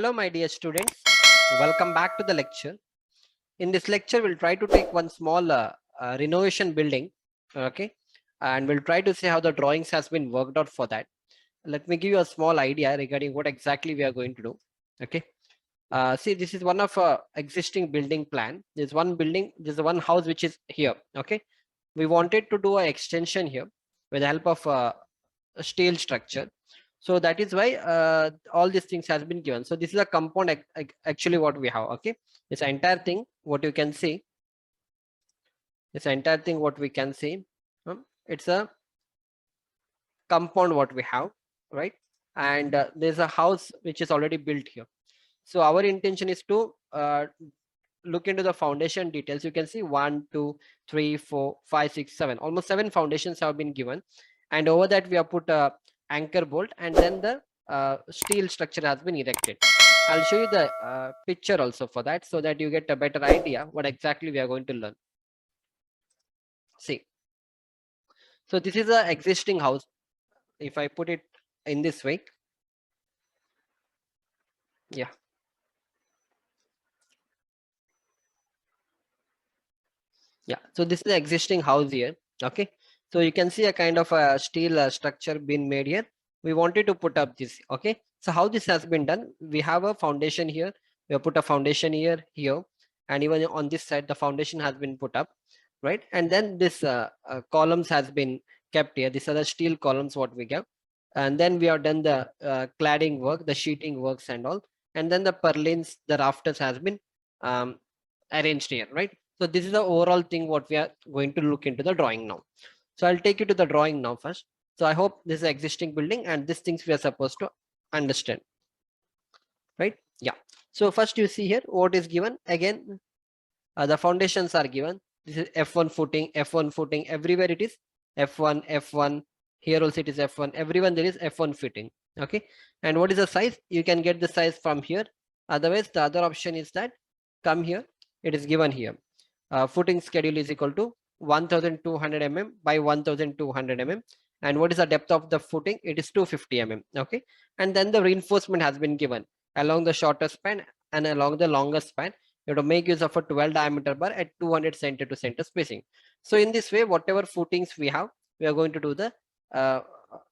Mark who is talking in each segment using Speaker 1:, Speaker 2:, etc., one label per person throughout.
Speaker 1: Hello, my dear students. Welcome back to the lecture. In this lecture, we'll try to take one small renovation building, okay, and we'll try to see how the drawings has been worked out for that. Let me give you a small idea regarding what exactly we are going to do. Okay. See, this is one of existing building plan. There's one building, there's one house which is here. Okay. We wanted to do an extension here with the help of a steel structure. So that is why all these things has been given. So this is a compound actually what we have. Okay, this entire thing what you can see, this entire thing what we can see, it's a compound what we have, right? And there's a house which is already built here. So our intention is to look into the foundation details. You can see 1 2 3 4 5 6 7, almost 7 foundations have been given, and over that we have put a anchor bolt, and then the steel structure has been erected. I'll show you the picture also for that, so that you get a better idea what exactly we are going to learn. See, so this is a existing house. If I put it in this way, yeah, so this is the existing house here. Okay, so you can see a kind of a steel structure being made here. We wanted to put up this. Okay, so how this has been done, we have a foundation here, we have put a foundation here, and even on this side the foundation has been put up, right? And then this columns has been kept here. These are the steel columns what we get, and then we have done the cladding work, the sheeting works and all, and then the purlins, the rafters has been um, arranged here, right? So this is the overall thing what we are going to look into the drawing now. So I'll take you to the drawing now first. So I hope this is an existing building and these things we are supposed to understand, right? Yeah. So first you see here what is given. Again, the foundations are given. This is F1 footing, everywhere it is F1. Here also it is F1, everyone there is F1 footing. Okay. And what is the size? You can get the size from here. Otherwise, the other option is that come here, it is given here. Footing schedule is equal to 1200 mm by 1200 mm. And what is the depth of the footing? It is 250 mm. Okay. And then the reinforcement has been given along the shorter span and along the longer span. You have to make use of a 12 diameter bar at 200 center to center spacing. So in this way, whatever footings we have, we are going to do the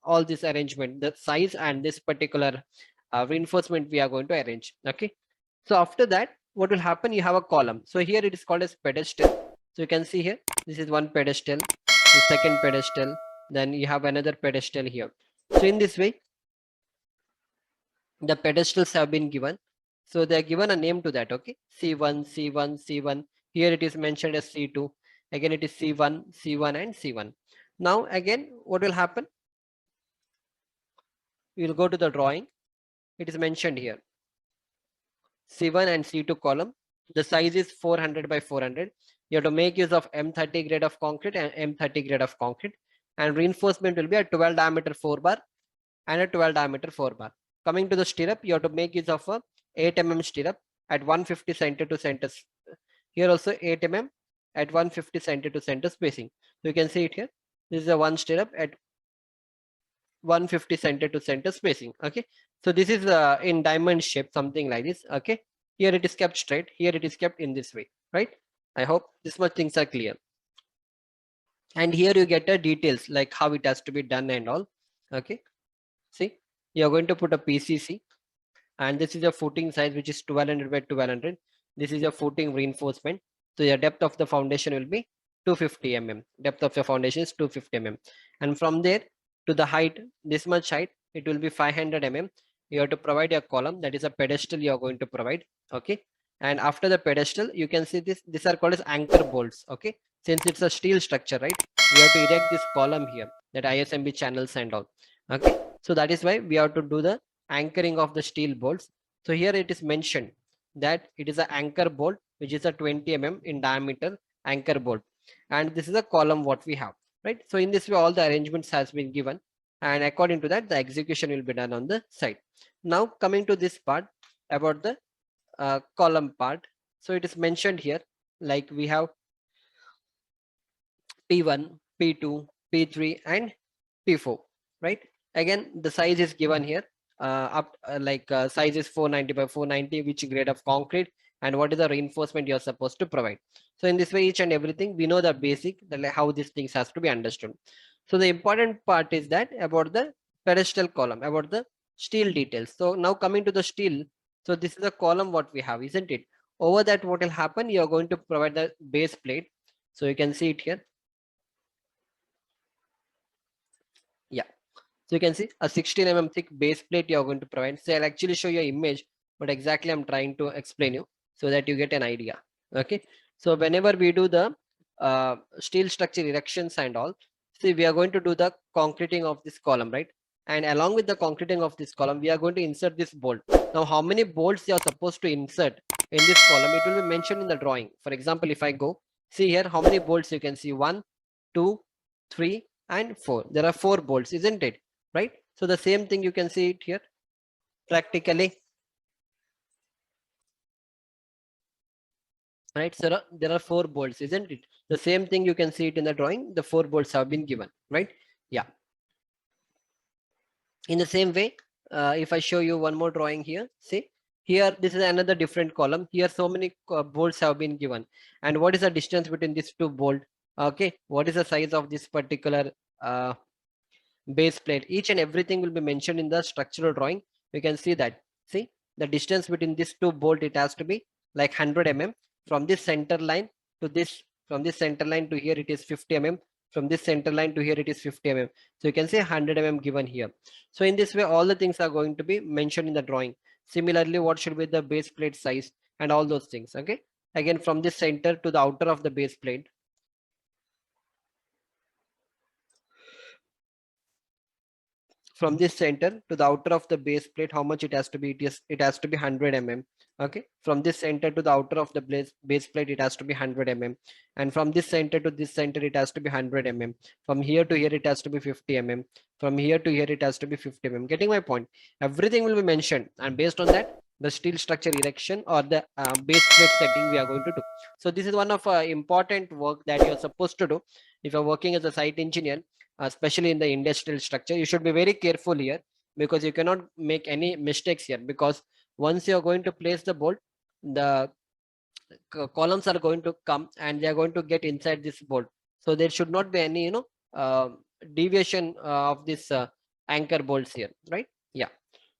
Speaker 1: all this arrangement, the size and this particular reinforcement we are going to arrange. Okay. So after that, what will happen? You have a column. So here it is called as pedestal. So you can see here, this is one pedestal, the second pedestal, then you have another pedestal here. So in this way, the pedestals have been given. So they are given a name to that. Okay, C1, C1, C1. Here it is mentioned as C2. Again, it is C1, C1, and C1. Now again, what will happen? We will go to the drawing. It is mentioned here. C1 and C2 column. The size is 400 by 400. You have to make use of M30 grade of concrete and M30 grade of concrete. And reinforcement will be a 12 diameter 4 bar and a 12 diameter 4 bar. Coming to the stirrup, you have to make use of a 8 mm stirrup at 150 center to center. Here also 8 mm at 150 center to center spacing. So you can see it here. This is a one stirrup at 150 center to center spacing. Okay, so this is in diamond shape, something like this. Okay, here it is kept straight, here it is kept in this way, right? I hope this much things are clear. And here you get the details like how it has to be done and all. Okay, see, you are going to put a PCC, and this is a footing size which is 1200 by 1200. This is a footing reinforcement. So your depth of the foundation will be 250 mm. Depth of the foundation is 250 mm, and from there to the height, this much height, it will be 500 mm. You have to provide a column, that is a pedestal you are going to provide. Okay, and after the pedestal, you can see this. These are called as anchor bolts. Okay, since it's a steel structure, right? We have to erect this column here, that ISMB channels and all. Okay, so that is why we have to do the anchoring of the steel bolts. So here it is mentioned that it is an anchor bolt which is a 20 mm in diameter anchor bolt, and this is a column what we have, right? So in this way all the arrangements has been given, and according to that the execution will be done on the site. Now coming to this part about the column part. So it is mentioned here like we have P1, P2, P3 and P4, right? Again the size is given here. size is 490 by 490, which grade of concrete, and what is the reinforcement you're supposed to provide. So in this way, each and everything, we know the basic, how these things has to be understood. So the important part is that about the pedestal column, about the steel details. So now coming to the steel, so this is the column what we have, isn't it? Over that, what will happen? You are going to provide the base plate. So you can see it here. Yeah. So you can see a 16 mm thick base plate you are going to provide. So I'll actually show you an image, but exactly I'm trying to explain you so that you get an idea. Okay. So whenever we do the steel structure erections and all, see, we are going to do the concreting of this column, right? And along with the concreting of this column, we are going to insert this bolt. Now, how many bolts you are supposed to insert in this column? It will be mentioned in the drawing. For example, if I go, see here, how many bolts you can see? 1, 2, 3, and 4. There are 4 bolts, isn't it? Right? So the same thing you can see it here practically. Right? So there are 4 bolts, isn't it? The same thing you can see it in the drawing. The 4 bolts have been given, right? Yeah. In the same way, if I show you one more drawing here, see here, this is another different column. Here, so many bolts have been given. And what is the distance between these 2 bolts? Okay, what is the size of this particular base plate? Each and everything will be mentioned in the structural drawing. You can see that. See the distance between these 2 bolts, it has to be like 100 mm. From this center line to this, from this center line to here, it is 50 mm. From this center line to here, it is 50 mm. So you can say 100 mm given here. So in this way, all the things are going to be mentioned in the drawing. Similarly, what should be the base plate size and all those things. Okay. Again, from this center to the outer of the base plate, from this center to the outer of the base plate, how much it has to be? It has to be 100 mm. Okay, from this center to the outer of the base plate, it has to be 100 mm. And from this center to this center, it has to be 100 mm. From here to here, it has to be 50 mm. From here to here, it has to be 50 mm. Getting my point? Everything will be mentioned, and based on that, the steel structure erection or the base plate setting we are going to do. So this is one of important work that you're supposed to do if you're working as a site engineer, especially in the industrial structure. You should be very careful here, because you cannot make any mistakes here, because once you are going to place the bolt, the columns are going to come and they are going to get inside this bolt. So there should not be any deviation of this anchor bolts here, right? Yeah.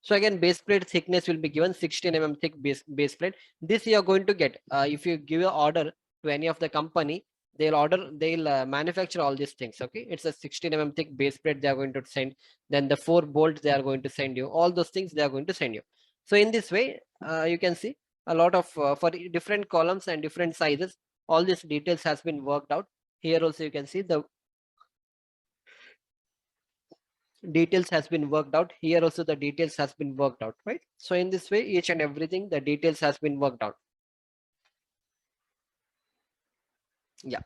Speaker 1: So again, base plate thickness will be given 16 mm thick base plate. This you are going to get if you give an order to any of the company. They'll manufacture all these things. Okay, it's a 16 mm thick base plate they are going to send. Then the 4 bolts they are going to send you. All those things they are going to send you. So in this way, you can see a lot of for different columns and different sizes, all these details has been worked out. Here also you can see the details has been worked out. Here also the details has been worked out, right? So in this way, each and everything, the details has been worked out. Yeah.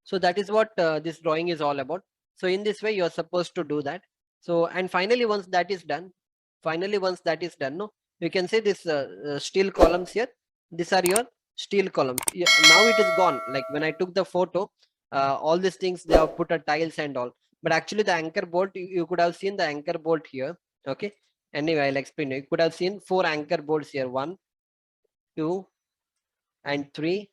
Speaker 1: So that is what this drawing is all about. So in this way, you're supposed to do that. So, and finally, once that is done, no, you can see this steel columns here. These are your steel columns. Yeah, now it is gone. Like when I took the photo, all these things, they have put a tiles and all. But actually the anchor bolt, you could have seen the anchor bolt here. Okay. Anyway, I'll explain. You could have seen 4 anchor bolts here. 1, 2, and 3,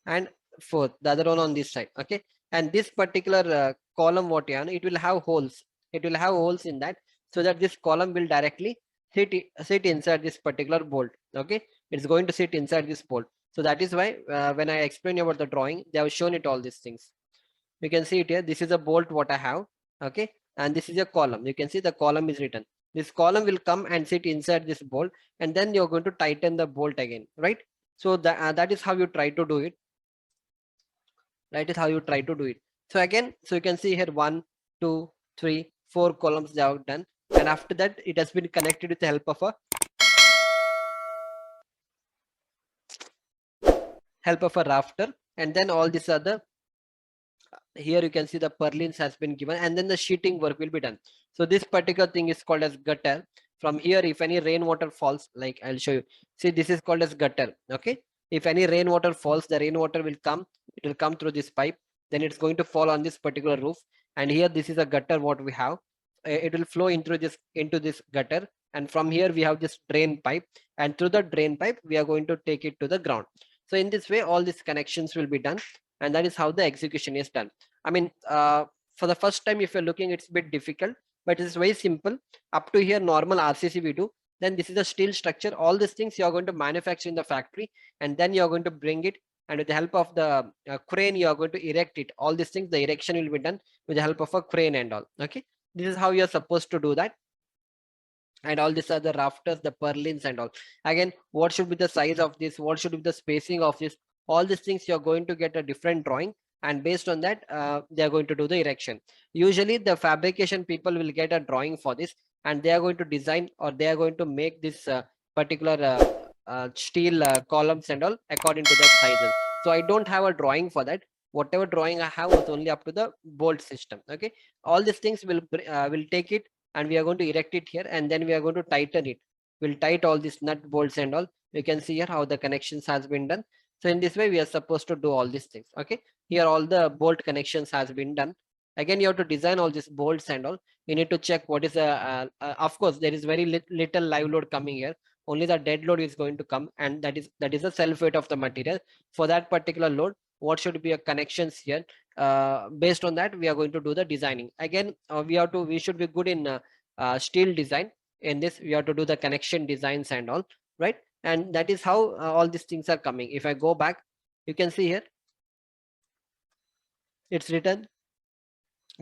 Speaker 1: and 4th, the other one on this side. Okay, and this particular column, what you it will have holes. It will have holes in that, so that this column will directly sit inside this particular bolt. Okay, it's going to sit inside this bolt. So that is why when I explain about the drawing, they have shown it all these things. You can see it here. This is a bolt what I have. Okay, and this is a column. You can see the column is written. This column will come and sit inside this bolt, and then you're going to tighten the bolt again, right? So that is how you try to do it. That is how you try to do it. So again, so you can see here 1, 2, 3, 4 columns they have done, and after that it has been connected with the help of a rafter, and then all these other, here you can see the purlins has been given, and then the sheeting work will be done. So this particular thing is called as gutter. From here, if any rainwater falls, like I'll show you, see, this is called as gutter. Okay, if any rainwater falls, the rainwater will come, it will come through this pipe, then it's going to fall on this particular roof. And here, this is a gutter what we have. it will flow into this gutter, and from here we have this drain pipe, and through the drain pipe we are going to take it to the ground. So in this way all these connections will be done, and that is how the execution is done. I mean, for the first time if you're looking, it's a bit difficult, but it's very simple. Up to here normal RCC we do, then this is a steel structure. All these things you are going to manufacture in the factory, and then you are going to bring it, and with the help of the crane you are going to erect it. All these things, the erection will be done with the help of a crane and all. Okay, this is how you are supposed to do that. And all these are the rafters, the purlins and all. Again, what should be the size of this, what should be the spacing of this, all these things you're going to get a different drawing, and based on that they are going to do the erection. Usually the fabrication people will get a drawing for this, and they are going to design, or they are going to make this particular steel columns and all according to the sizes. So I don't have a drawing for that. Whatever drawing I have was only up to the bolt system. Okay, all these things will take it, and we are going to erect it here, and then we are going to tighten it. We'll tight all these nut bolts and all. You can see here how the connections has been done. So in this way we are supposed to do all these things. Okay, here all the bolt connections has been done. Again, you have to design all these bolts and all. You need to check what is a of course there is very little live load coming here. Only the dead load is going to come, and that is the self weight of the material. For that particular load, what should be a connections here? Based on that we are going to do the designing. Again, we should be good in steel design. In this we have to do the connection designs and all, right? And that is how all these things are coming. If I go back, you can see here it's written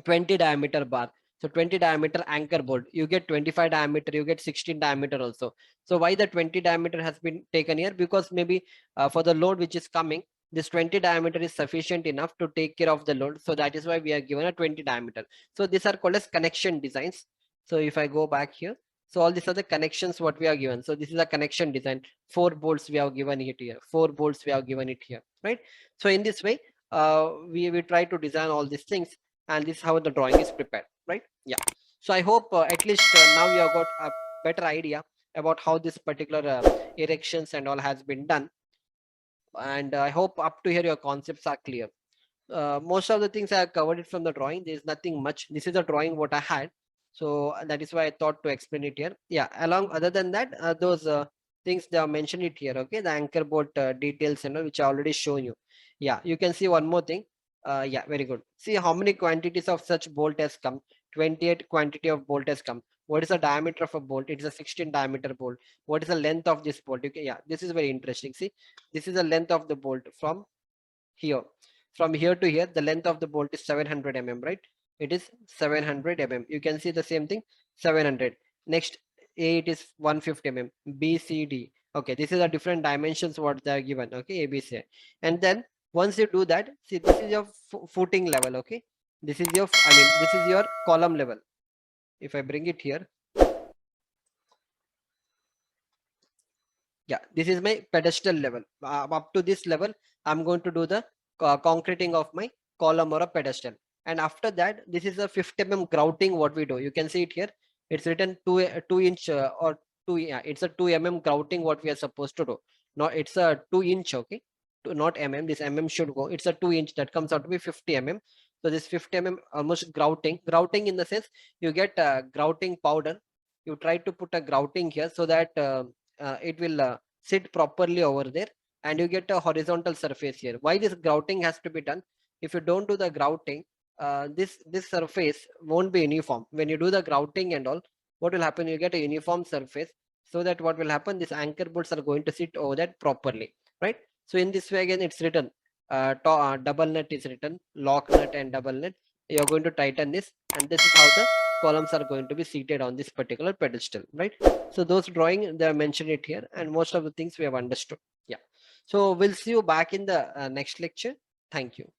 Speaker 1: 20 diameter bar. So 20 diameter anchor bolt, you get 25 diameter, you get 16 diameter also. So why the 20 diameter has been taken here? Because maybe for the load which is coming, this 20 diameter is sufficient enough to take care of the load. So that is why we are given a 20 diameter. So these are called as connection designs. So if I go back here, so all these are the connections what we are given. So this is a connection design. 4 bolts we have given it here, 4 bolts we have given it here, right? So in this way we try to design all these things, and this is how the drawing is prepared, right? Yeah. So I hope at least now you have got a better idea about how this particular erections and all has been done, and I hope up to here your concepts are clear. Most of the things I have covered it from the drawing. There is nothing much. This is the drawing what I had, so that is why I thought to explain it here. Yeah, along other than that those things they have mentioned it here. Okay, the anchor bolt details and all, which I already shown you. Yeah, you can see one more thing. Yeah, very good. See how many quantities of such bolt has come. 28 quantity of bolt has come. What is the diameter of a bolt? It is a 16 diameter bolt. What is the length of this bolt? Okay, yeah, this is very interesting. See, this is the length of the bolt from here. From here to here, the length of the bolt is 700 mm, right? It is 700 mm. You can see the same thing, 700. Next, A, it is 150 mm. B, C, D. Okay, this is the different dimensions what they are given. Okay, A, B, C. And then once you do that, see, this is your footing level. Okay, this is your, I mean, this is your column level. If I bring it here, yeah, this is my pedestal level. Up to this level I'm going to do the concreting of my column or a pedestal, and after that this is a 50 mm grouting what we do. You can see it here, it's written 2 inch or 2, yeah, it's a 2 mm grouting what we are supposed to do. Now it's a 2 inch. Okay, not mm, this mm should go, it's a 2 inch, that comes out to be 50 mm. So this 50 mm almost grouting in the sense you get grouting powder. You try to put a grouting here so that it will sit properly over there, and you get a horizontal surface here. Why this grouting has to be done? If you don't do the grouting, this surface won't be uniform. When you do the grouting and all, what will happen? You get a uniform surface, so that what will happen, these anchor bolts are going to sit over that properly, right? So in this way again it's written double nut is written, lock nut and double nut. You're going to tighten this, and this is how the columns are going to be seated on this particular pedestal, right? So those drawing they have mentioned it here, and most of the things we have understood. Yeah, so we'll see you back in the next lecture. Thank you.